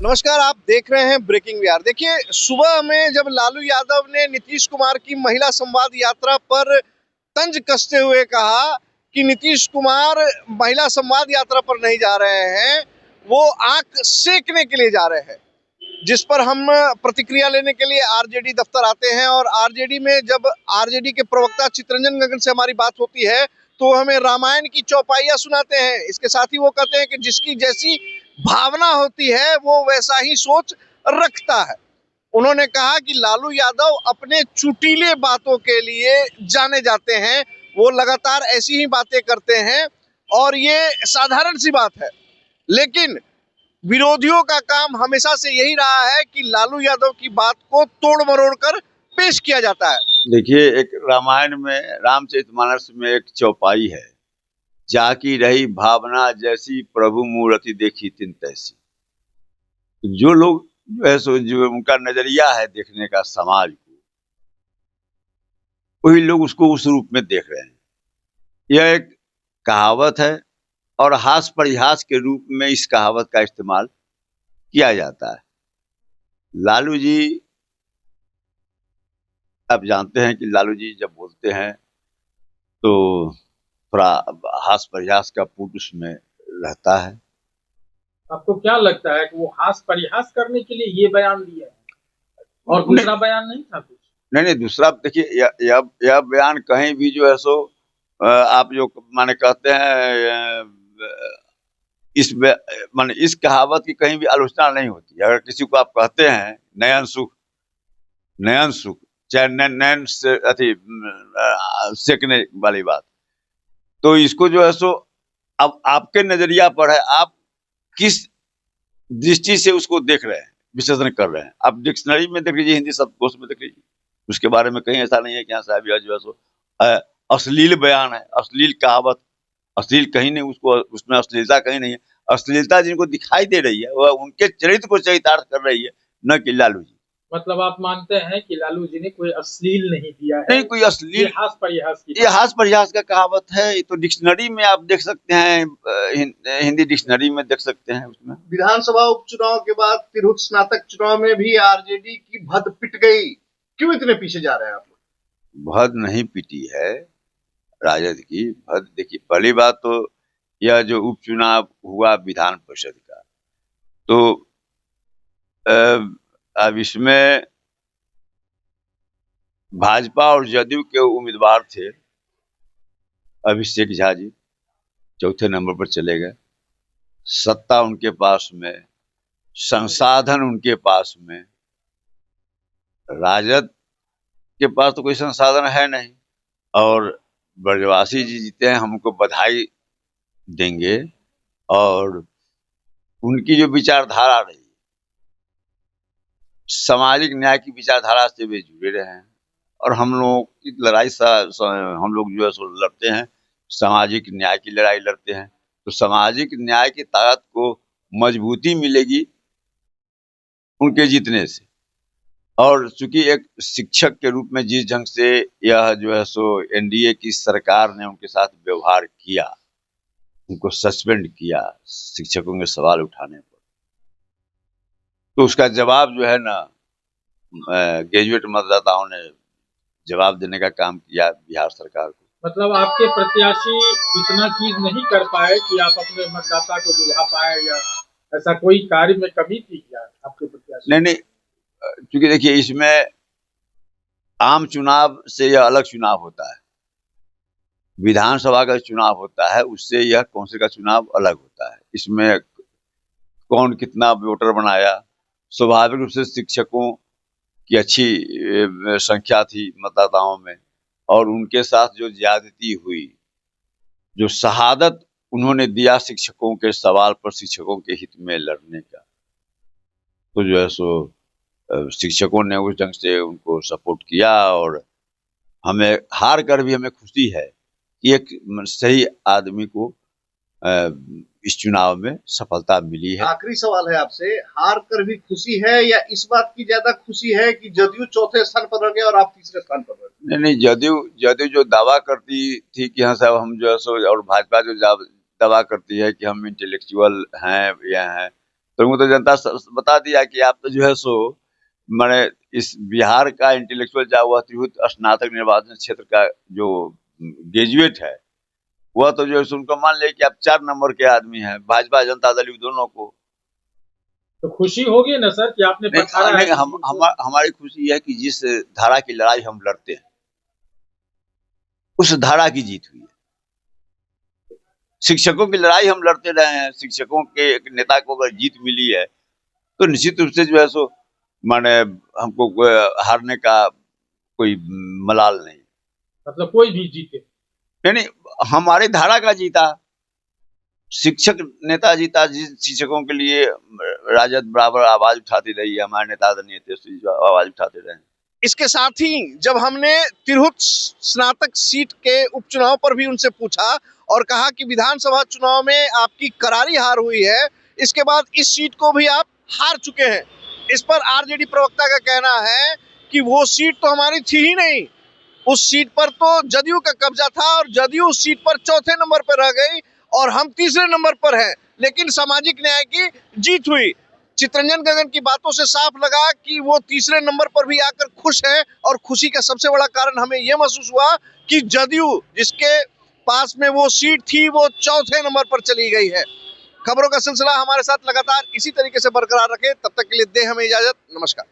नमस्कार, आप देख रहे हैं ब्रेकिंग बिहार। देखिए, सुबह में जब लालू यादव ने नीतीश कुमार की महिला संवाद यात्रा पर तंज कसते हुए कहा कि नीतीश कुमार महिला संवाद यात्रा पर नहीं जा रहे हैं, वो आंख सेकने के लिए जा रहे हैं, जिस पर हम प्रतिक्रिया लेने के लिए आरजेडी दफ्तर आते हैं। और आरजेडी में जब आरजेडी के प्रवक्ता चितरंजन गगन से हमारी बात होती है तो हमें रामायण की चौपाइयां सुनाते हैं। इसके साथ ही वो कहते हैं कि जिसकी जैसी भावना होती है वो वैसा ही सोच रखता है। उन्होंने कहा कि लालू यादव अपने चुटीले बातों के लिए जाने जाते हैं, वो लगातार ऐसी ही बातें करते हैं और ये साधारण सी बात है। लेकिन विरोधियों का काम हमेशा से यही रहा है कि लालू यादव की बात को तोड़ मरोड़ कर पेश किया जाता है। देखिए, एक रामायण में रामचरितमानस में एक चौपाई है, जाकी रही भावना जैसी प्रभु मूर्ति देखी तिन तैसी। जो लोग जो है सो जो उनका नजरिया है देखने का समाज को, वही लोग उसको उस रूप में देख रहे हैं। यह एक कहावत है और हास परिहास के रूप में इस कहावत का इस्तेमाल किया जाता है। लालू जी, आप जानते हैं कि लालू जी जब बोलते हैं तो थोड़ा हास परिहास का पुट उसमें रहता है। आपको क्या लगता है कि वो हास परिहास करने के लिए ये बयान दिया है और दूसरा बयान नहीं था कुछ? नहीं, दूसरा देखिए, यह बयान कहीं भी जो है सो आप जो माने कहते हैं माने इस कहावत की कहीं भी आलोचना नहीं होती। अगर किसी को आप कहते हैं नयन सुख चाहे नैन से अथी सेकने वाली बात, तो इसको जो है सो अब आपके नजरिया पर है, आप किस दृष्टि से उसको देख रहे हैं, विश्लेषण कर रहे हैं। आप डिक्शनरी में देख लीजिए, हिंदी शब्दकोश में देख लीजिए, उसके बारे में कहीं ऐसा नहीं है कि यहाँ साहब जो है सो अश्लील बयान है, अश्लील कहावत, अश्लील कहीं नहीं, उसको उसमें अश्लीलता कहीं नहीं है। अश्लीलता जिनको दिखाई दे रही है वह उनके चरित्र को चरितार्थ कर रही है, न कि लालू जी। मतलब आप मानते हैं कि लालू जी ने कोई अश्लील नहीं दिया है? नहीं, कोई अश्लील, ये हास परिहास का कहावत है। ये तो डिक्शनरी में आप देख सकते हैं, हिंदी डिक्शनरी में देख सकते हैं। उसमें विधानसभा उपचुनाव के बाद तिरहुत स्नातक चुनाव में भी आरजेडी की भद पिट गई। क्यों इतने पीछे जा रहे हैं आप लोग? भद नहीं पिटी है राजद की। भद देखिए, पहली बात तो यह जो उपचुनाव हुआ विधान परिषद का, तो अब इसमें भाजपा और जदयू के उम्मीदवार थे। अभिषेक झा जी चौथे नंबर पर चले गए। सत्ता उनके पास में, संसाधन उनके पास में। राजद के पास तो कोई संसाधन है नहीं, और ब्रजवासी जी जीते हैं, हमको बधाई देंगे। और उनकी जो विचारधारा रही, सामाजिक न्याय की विचारधारा से वे जुड़े रहे हैं। और हम लोगों की लड़ाई हम लोग जो है सो लड़ते हैं, सामाजिक न्याय की लड़ाई लड़ते हैं। तो सामाजिक न्याय की ताकत को मजबूती मिलेगी उनके जीतने से। और चूंकि एक शिक्षक के रूप में जिस ढंग से यह जो है सो एनडीए की सरकार ने उनके साथ व्यवहार किया, उनको सस्पेंड किया शिक्षकों के सवाल उठाने पर, तो उसका जवाब जो है ना, ग्रेजुएट मतदाताओं ने जवाब देने का काम किया बिहार सरकार को। मतलब आपके प्रत्याशी इतना चीज नहीं कर पाए कि आप अपने मतदाता को लुभा पाए, या ऐसा कोई कार्य में कमी थी क्या आपके प्रत्याशी? नहीं, क्योंकि देखिए, इसमें आम चुनाव से यह अलग चुनाव होता है। विधानसभा का चुनाव होता है, उससे यह कौंसिल का चुनाव अलग होता है। इसमें कौन कितना वोटर बनाया, स्वाभाविक रूप से शिक्षकों की अच्छी संख्या थी मतदाताओं में, और उनके साथ जो ज्यादती हुई, जो शहादत उन्होंने दिया शिक्षकों के सवाल पर शिक्षकों के हित में लड़ने का, तो जो है सो शिक्षकों ने उस ढंग से उनको सपोर्ट किया। और हमें हार कर भी हमें खुशी है कि एक सही आदमी को इस चुनाव में सफलता मिली है। आखिरी सवाल है आपसे, हार कर भी खुशी है या इस बात की ज्यादा खुशी है कि जदयू चौथे स्थान पर रह गए और आप तीसरे स्थान पर रह गए? नहीं, जदयू जो दावा करती थी कि हाँ साहब हम जो है सो, और भाजपा जो दावा करती है कि हम इंटेलेक्चुअल हैं, यह हैं, तो जनता बता दिया कि आप तो जो है सो मैंने इस बिहार का इंटेलेक्चुअल चाहे वह तिरहुत स्नातक निर्वाचन क्षेत्र का जो ग्रेजुएट है, वह तो जो है सो उनको मान लिया कि आप 4 नंबर के आदमी हैं, भाजपा जनता दल दोनों को। तो खुशी होगी ना सर कि आपने पछाड़ा है? हमारी खुशी है कि जिस धारा की लड़ाई हम लड़ते हैं उस धारा की जीत हुई है। शिक्षकों की लड़ाई हम लड़ते रहे हैं, शिक्षकों के एक नेता को अगर जीत मिली है तो निश्चित रूप से जो है सो माने हमको हारने का कोई मलाल नहीं। मतलब कोई भी जीते नहीं, हमारी धारा का जीता, शिक्षक नेता जीता, जिस शिक्षकों के लिए राजद बराबर आवाज उठाती रही है, हमारे नेता आदरणीय तेजस्वी जो आवाज उठाते रहे। इसके साथ ही जब हमने तिरहुत स्नातक सीट के उपचुनाव पर भी उनसे पूछा और कहा कि विधानसभा चुनाव में आपकी करारी हार हुई है, इसके बाद इस सीट को भी आप हार चुके हैं। इस पर आरजेडी प्रवक्ता का कहना है कि वो सीट तो हमारी थी ही नहीं, उस सीट पर तो जदयू का कब्जा था और जदयू उस सीट पर चौथे नंबर पर रह गई और हम तीसरे नंबर पर हैं, लेकिन सामाजिक न्याय की जीत हुई। चितरंजन गगन की बातों से साफ लगा कि वो तीसरे नंबर पर भी आकर खुश है और खुशी का सबसे बड़ा कारण हमें यह महसूस हुआ कि जदयू जिसके पास में वो सीट थी वो चौथे नंबर पर चली गई है। खबरों का सिलसिला हमारे साथ लगातार इसी तरीके से बरकरार रखें, तब तक के लिए दें हमें इजाजत। नमस्कार।